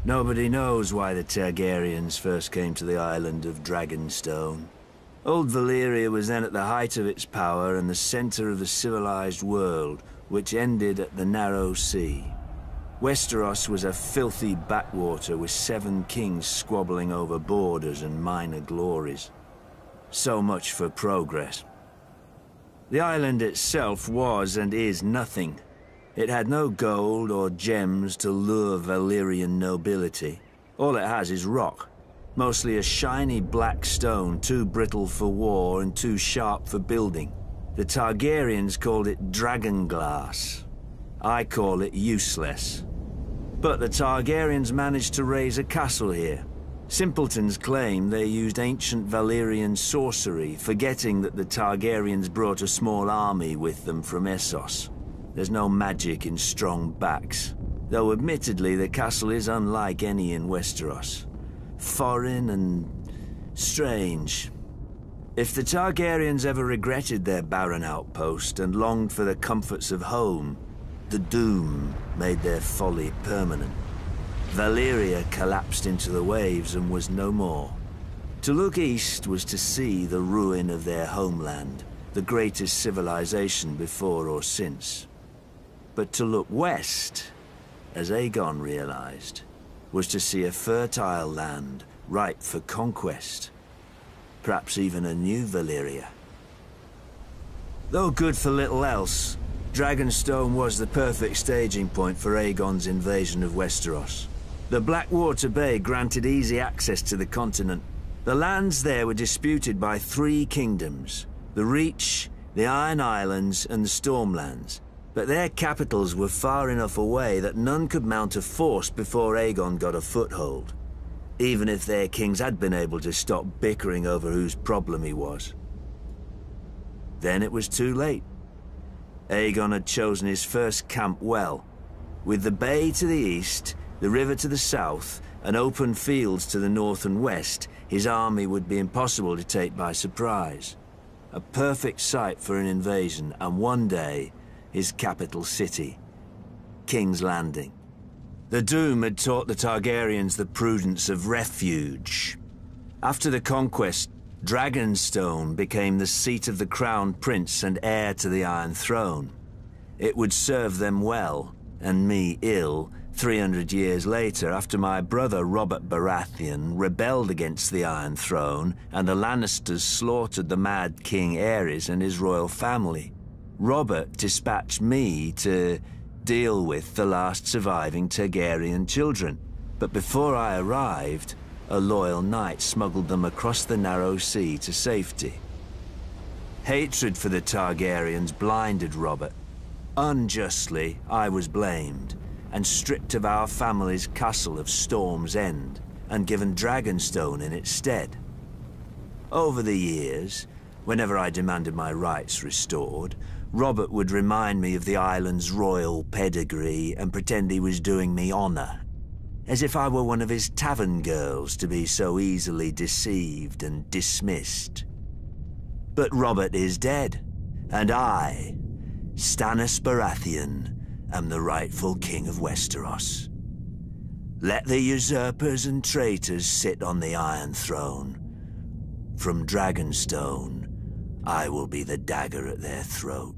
Nobody knows why the Targaryens first came to the island of Dragonstone. Old Valyria was then at the height of its power and the center of the civilized world, which ended at the Narrow Sea. Westeros was a filthy backwater with 7 kings squabbling over borders and minor glories. So much for progress. The island itself was and is nothing. It had no gold or gems to lure Valyrian nobility. All it has is rock, mostly a shiny black stone too brittle for war and too sharp for building. The Targaryens called it dragonglass. I call it useless. But the Targaryens managed to raise a castle here. Simpletons claim they used ancient Valyrian sorcery, forgetting that the Targaryens brought a small army with them from Essos. There's no magic in strong backs, though admittedly the castle is unlike any in Westeros. Foreign and strange. If the Targaryens ever regretted their barren outpost and longed for the comforts of home, the doom made their folly permanent. Valyria collapsed into the waves and was no more. To look east was to see the ruin of their homeland, the greatest civilization before or since. But to look west, as Aegon realized, was to see a fertile land ripe for conquest. Perhaps even a new Valyria. Though good for little else, Dragonstone was the perfect staging point for Aegon's invasion of Westeros. The Blackwater Bay granted easy access to the continent. The lands there were disputed by 3 kingdoms: the Reach, the Iron Islands, and the Stormlands. But their capitals were far enough away that none could mount a force before Aegon got a foothold, even if their kings had been able to stop bickering over whose problem he was. Then it was too late. Aegon had chosen his first camp well, with the bay to the east, the river to the south, and open fields to the north and west. His army would be impossible to take by surprise. A perfect site for an invasion, and one day, his capital city, King's Landing. The Doom had taught the Targaryens the prudence of refuge. After the conquest, Dragonstone became the seat of the crown prince and heir to the Iron Throne. It would serve them well, and me ill, 300 years later, after my brother Robert Baratheon rebelled against the Iron Throne and the Lannisters slaughtered the Mad King Aerys and his royal family. Robert dispatched me to deal with the last surviving Targaryen children, but before I arrived, a loyal knight smuggled them across the Narrow Sea to safety. Hatred for the Targaryens blinded Robert. Unjustly, I was blamed, and stripped of our family's castle of Storm's End, and given Dragonstone in its stead. Over the years, whenever I demanded my rights restored, Robert would remind me of the island's royal pedigree and pretend he was doing me honor, as if I were one of his tavern girls to be so easily deceived and dismissed. But Robert is dead, and I, Stannis Baratheon, am the rightful king of Westeros. Let the usurpers and traitors sit on the Iron Throne. From Dragonstone, I will be the dagger at their throat.